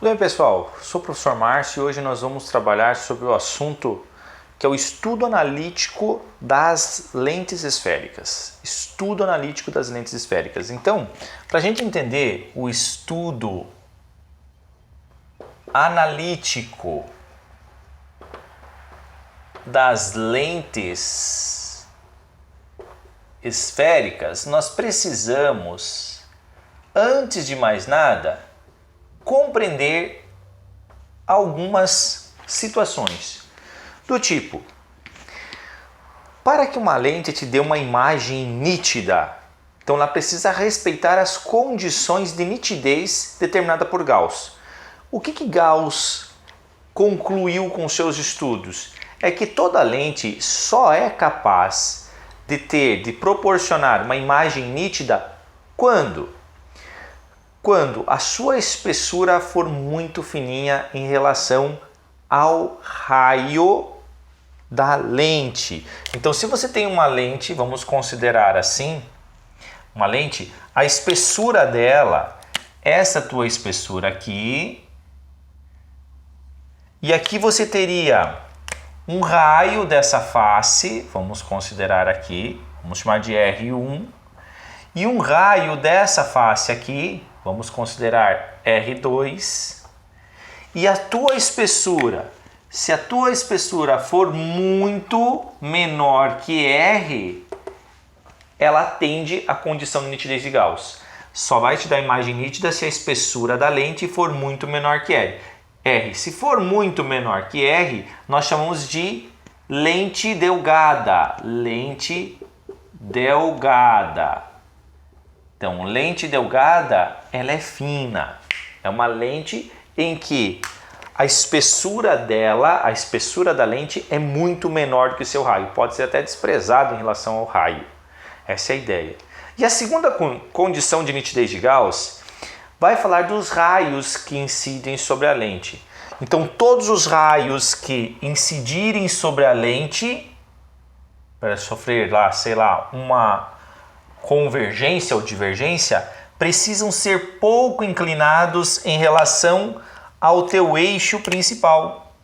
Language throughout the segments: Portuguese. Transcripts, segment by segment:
Tudo bem, pessoal? Sou o professor Márcio e hoje nós vamos trabalhar sobre o assunto que é o estudo analítico das lentes esféricas. Estudo analítico das lentes esféricas. Então, para a gente entender o estudo analítico das lentes esféricas, nós precisamos, antes de mais nada, compreender algumas situações do tipo: para que uma lente te dê uma imagem nítida, então ela precisa respeitar as condições de nitidez determinada por Gauss. O que Gauss concluiu com seus estudos? É que toda lente só é capaz de proporcionar uma imagem nítida quando a sua espessura for muito fininha em relação ao raio da lente. Então, se você tem uma lente, vamos considerar assim, uma lente, a espessura dela, essa tua espessura aqui, e aqui você teria um raio dessa face, vamos considerar aqui, vamos chamar de R1, e um raio dessa face aqui, vamos considerar R2, e a tua espessura, se a tua espessura for muito menor que R, ela atende à condição de nitidez de Gauss. Só vai te dar imagem nítida se a espessura da lente for muito menor que R. Se for muito menor que R, nós chamamos de lente delgada. Lente delgada. Então, lente delgada, ela é fina. É uma lente em que a espessura dela, a espessura da lente é muito menor do que o seu raio. Pode ser até desprezado em relação ao raio. Essa é a ideia. E a segunda condição de nitidez de Gauss vai falar dos raios que incidem sobre a lente. Então, todos os raios que incidirem sobre a lente, para sofrer lá, sei lá, uma convergência ou divergência, precisam ser pouco inclinados em relação ao teu eixo principal.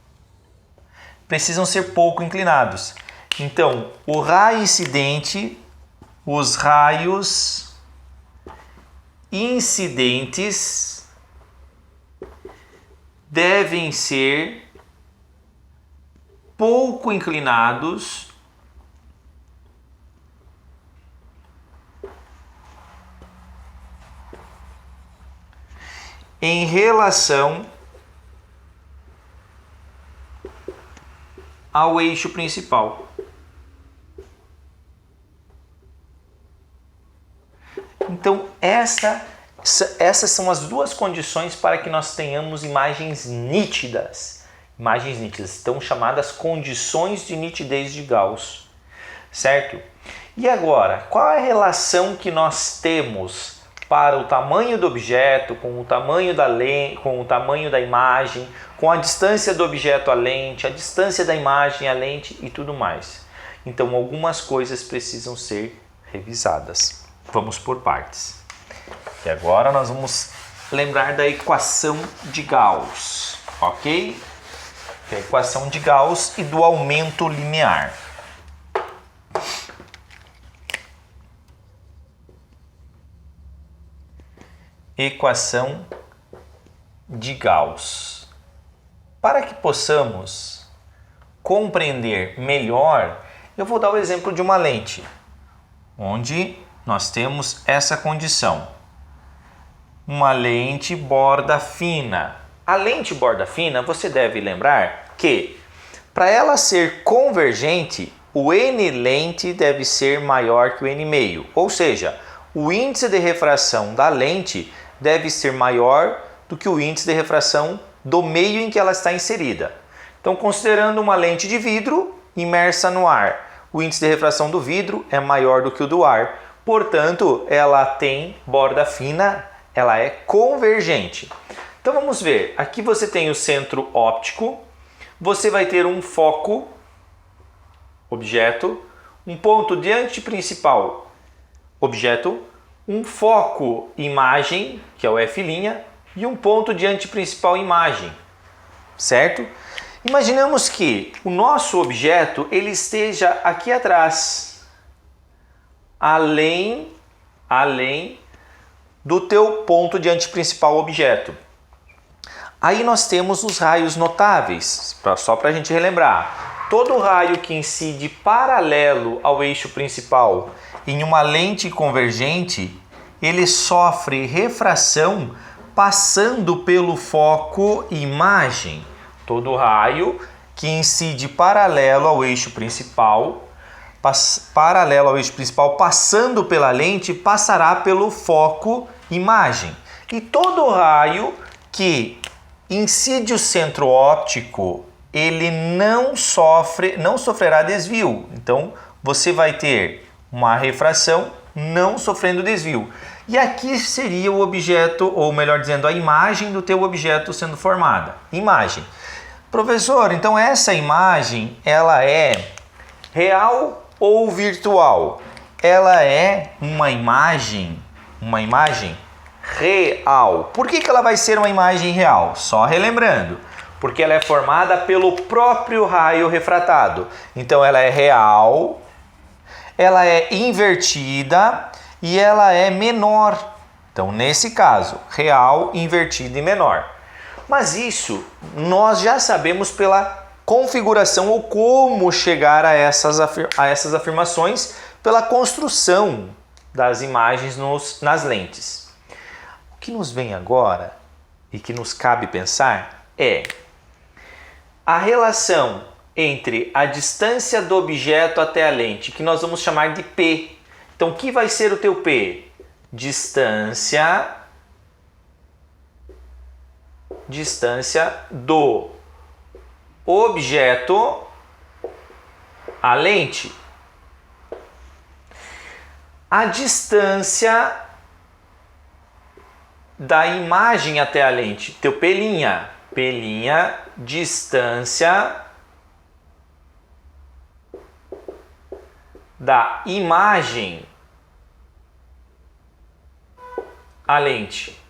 Precisam ser pouco inclinados. Então, o raio incidente, os raios incidentes devem ser pouco inclinados em relação ao eixo principal. Então, essas são as duas condições para que nós tenhamos imagens nítidas. Imagens nítidas, estão chamadas condições de nitidez de Gauss, certo? E agora, qual é a relação que nós temos para o tamanho do objeto, com o tamanho da lente, com o tamanho da imagem, com a distância do objeto à lente, a distância da imagem à lente e tudo mais? Então, algumas coisas precisam ser revisadas. Vamos por partes. E agora nós vamos lembrar da equação de Gauss, ok? A equação de Gauss e do aumento linear. Equação de Gauss. Para que possamos compreender melhor, eu vou dar o exemplo de uma lente, onde nós temos essa condição. Uma lente borda fina. A lente borda fina, você deve lembrar que, para ela ser convergente, o N lente deve ser maior que o N meio. Ou seja, o índice de refração da lente deve ser maior do que o índice de refração do meio em que ela está inserida. Então, considerando uma lente de vidro imersa no ar, o índice de refração do vidro é maior do que o do ar. Portanto, ela tem borda fina, ela é convergente. Então vamos ver, aqui você tem o centro óptico, você vai ter um foco, objeto, um ponto diante principal, objeto, um foco imagem, que é o F', e um ponto de anteprincipal imagem, certo? Imaginamos que o nosso objeto ele esteja aqui atrás, além do teu ponto de anteprincipal objeto. Aí nós temos os raios notáveis, só para a gente relembrar. Todo raio que incide paralelo ao eixo principal em uma lente convergente, ele sofre refração passando pelo foco imagem. Todo raio que incide paralelo ao eixo principal, passando pela lente, passará pelo foco imagem. E todo raio que incide o centro óptico, ele não sofrerá desvio. Então, você vai ter uma refração não sofrendo desvio. E aqui seria o objeto, ou melhor dizendo, a imagem do teu objeto sendo formada. Imagem. Professor, então essa imagem, ela é real ou virtual? Ela é uma imagem real. Por que ela vai ser uma imagem real? Só relembrando, porque ela é formada pelo próprio raio refratado. Então ela é real, ela é invertida e ela é menor. Então nesse caso, real, invertida e menor. Mas isso nós já sabemos pela configuração ou como chegar a essas afirmações pela construção das imagens nas lentes. O que nos vem agora e que nos cabe pensar é a relação entre a distância do objeto até a lente, que nós vamos chamar de P. Então, o que vai ser o teu P? Distância do objeto à lente. A distância da imagem até a lente, teu P'P', distância da imagem à lente.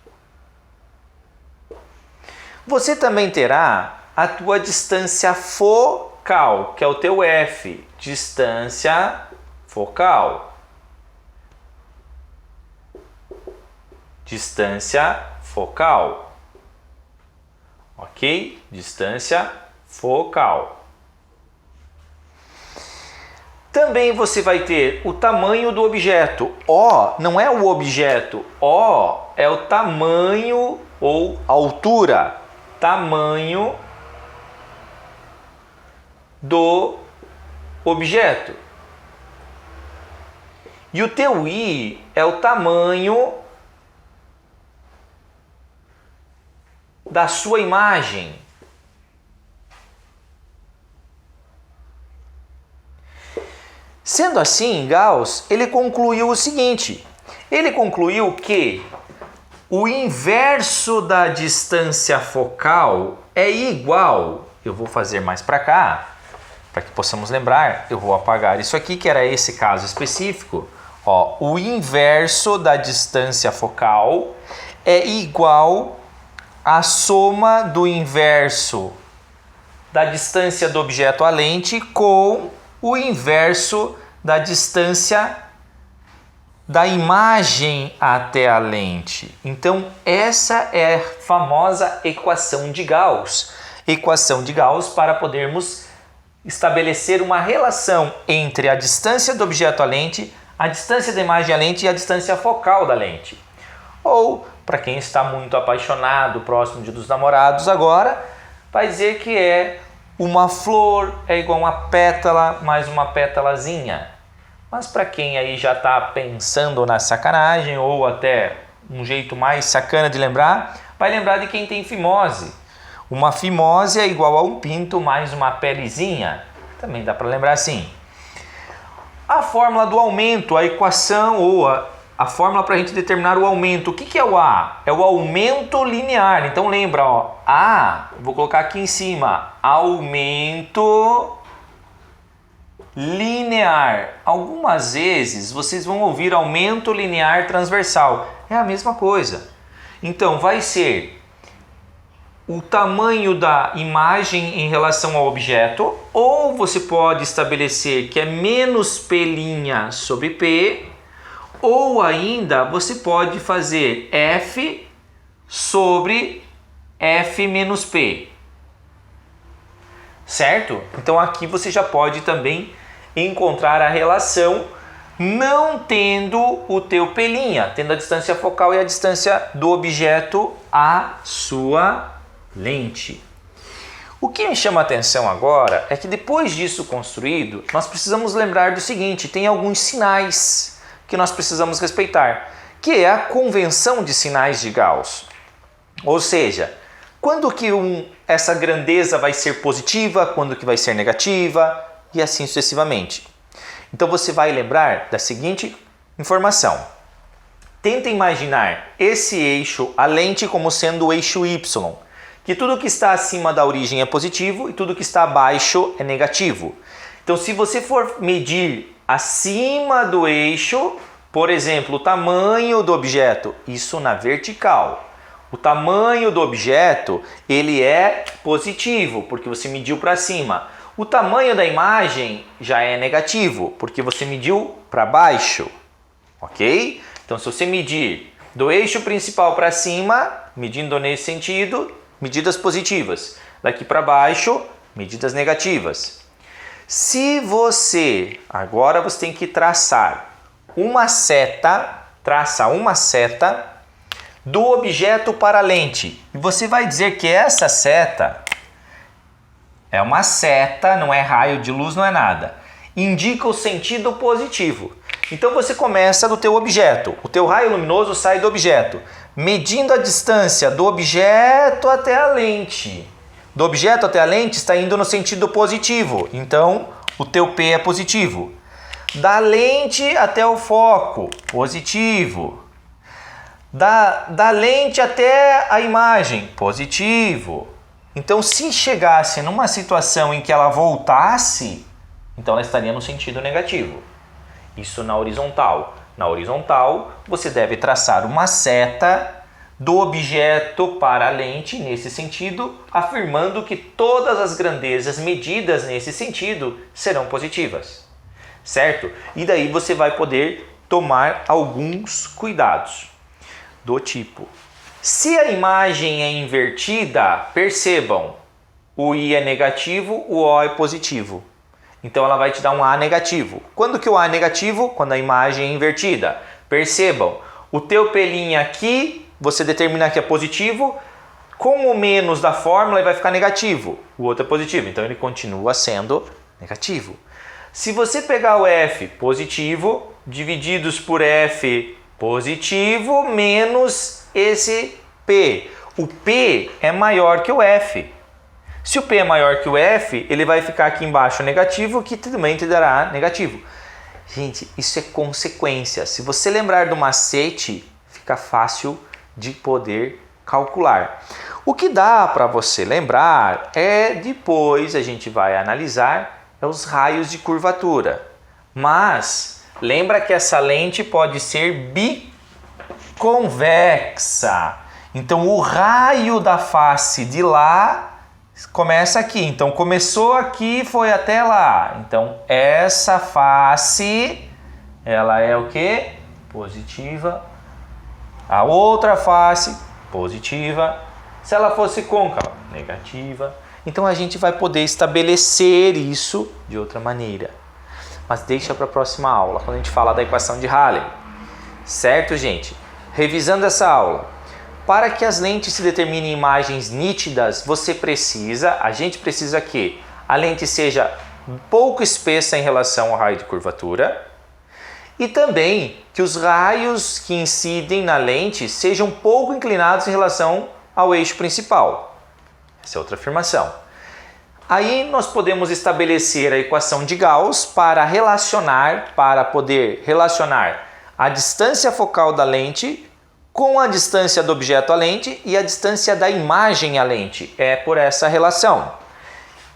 Você também terá a tua distância focal, que é o teu F, distância focal. Distância focal. Ok? Distância focal. Também você vai ter o tamanho do objeto. O não é o objeto, O é o tamanho ou altura. Tamanho do objeto. E o teu I é o tamanho da sua imagem. Sendo assim, Gauss, ele concluiu o seguinte: ele concluiu que o inverso da distância focal é igual. Eu vou fazer mais para cá, para que possamos lembrar. Eu vou apagar isso aqui, que era esse caso específico. Ó, o inverso da distância focal é igual à soma do inverso da distância do objeto à lente com o inverso da distância da imagem até a lente. Então, essa é a famosa equação de Gauss. Equação de Gauss para podermos estabelecer uma relação entre a distância do objeto à lente, a distância da imagem à lente e a distância focal da lente. Ou, para quem está muito apaixonado, próximo de dos namorados agora, vai dizer que é uma flor é igual a uma pétala mais uma pétalazinha. Mas para quem aí já está pensando na sacanagem ou até um jeito mais sacana de lembrar, vai lembrar de quem tem fimose. Uma fimose é igual a um pinto mais uma pelezinha. Também dá para lembrar assim. A fórmula do aumento, a equação ou a fórmula para a gente determinar o aumento. O que é o A? É o aumento linear. Então lembra, ó, A, vou colocar aqui em cima, aumento linear. Algumas vezes vocês vão ouvir aumento linear transversal. É a mesma coisa. Então vai ser o tamanho da imagem em relação ao objeto, ou você pode estabelecer que é menos P' sobre P, ou ainda você pode fazer F sobre F menos P. Certo? Então aqui você já pode também encontrar a relação não tendo o teu P', tendo a distância focal e a distância do objeto à sua lente. O que me chama a atenção agora é que depois disso construído, nós precisamos lembrar do seguinte, tem alguns sinais que nós precisamos respeitar, que é a convenção de sinais de Gauss. Ou seja, quando que essa grandeza vai ser positiva, quando que vai ser negativa e assim sucessivamente. Então você vai lembrar da seguinte informação. Tenta imaginar esse eixo, a lente, como sendo o eixo Y, que tudo que está acima da origem é positivo e tudo que está abaixo é negativo. Então se você for medir acima do eixo, por exemplo, o tamanho do objeto, isso na vertical. O tamanho do objeto, ele é positivo, porque você mediu para cima. O tamanho da imagem já é negativo, porque você mediu para baixo, ok? Então, se você medir do eixo principal para cima, medindo nesse sentido, medidas positivas. Daqui para baixo, medidas negativas. Se você, agora você tem que traçar uma seta, traça uma seta do objeto para a lente. E você vai dizer que essa seta é uma seta, não é raio de luz, não é nada. Indica o sentido positivo. Então você começa do teu objeto. O teu raio luminoso sai do objeto, medindo a distância do objeto até a lente. Do objeto até a lente está indo no sentido positivo. Então o teu P é positivo. Da lente até o foco, positivo. Da lente até a imagem, positivo. Então, se chegasse numa situação em que ela voltasse, então ela estaria no sentido negativo. Isso na horizontal. Na horizontal, você deve traçar uma seta do objeto para a lente nesse sentido, afirmando que todas as grandezas medidas nesse sentido serão positivas. Certo? E daí você vai poder tomar alguns cuidados. Do tipo, se a imagem é invertida, percebam, o I é negativo, o O é positivo. Então ela vai te dar um A negativo. Quando que o A é negativo? Quando a imagem é invertida. Percebam, o teu P' aqui, você determina que é positivo, com o menos da fórmula ele vai ficar negativo. O outro é positivo, então ele continua sendo negativo. Se você pegar o F positivo, divididos por F positivo menos esse P. O P é maior que o F. Se o P é maior que o F, ele vai ficar aqui embaixo negativo, que também te dará negativo. Gente, isso é consequência. Se você lembrar do macete, fica fácil de poder calcular. O que dá para você lembrar é, depois a gente vai analisar, os raios de curvatura. Mas lembra que essa lente pode ser biconvexa. Então o raio da face de lá começa aqui. Então começou aqui, foi até lá. Então essa face, ela é o quê? Positiva. A outra face, positiva. Se ela fosse côncava, negativa. Então a gente vai poder estabelecer isso de outra maneira. Mas deixa para a próxima aula, quando a gente falar da equação de Halley. Certo, gente? Revisando essa aula. Para que as lentes se determinem imagens nítidas, a gente precisa que a lente seja pouco espessa em relação ao raio de curvatura e também que os raios que incidem na lente sejam pouco inclinados em relação ao eixo principal. Essa é outra afirmação. Aí nós podemos estabelecer a equação de Gauss para poder relacionar a distância focal da lente com a distância do objeto à lente e a distância da imagem à lente. É por essa relação.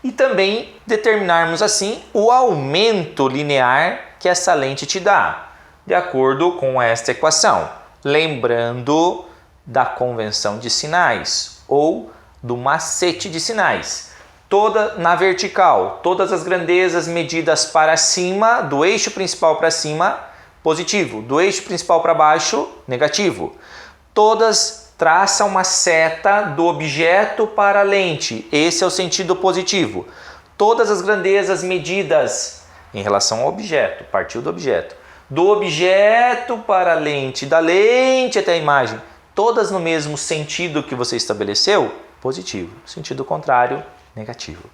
E também determinarmos assim o aumento linear que essa lente te dá, de acordo com esta equação. Lembrando da convenção de sinais ou do macete de sinais. Toda na vertical, todas as grandezas medidas para cima, do eixo principal para cima, positivo. Do eixo principal para baixo, negativo. Todas traçam uma seta do objeto para a lente. Esse é o sentido positivo. Todas as grandezas medidas em relação ao objeto, partiu do objeto. Do objeto para a lente, da lente até a imagem, todas no mesmo sentido que você estabeleceu, positivo. Sentido contrário, negativo.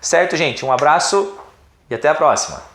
Certo, gente? Um abraço e até a próxima!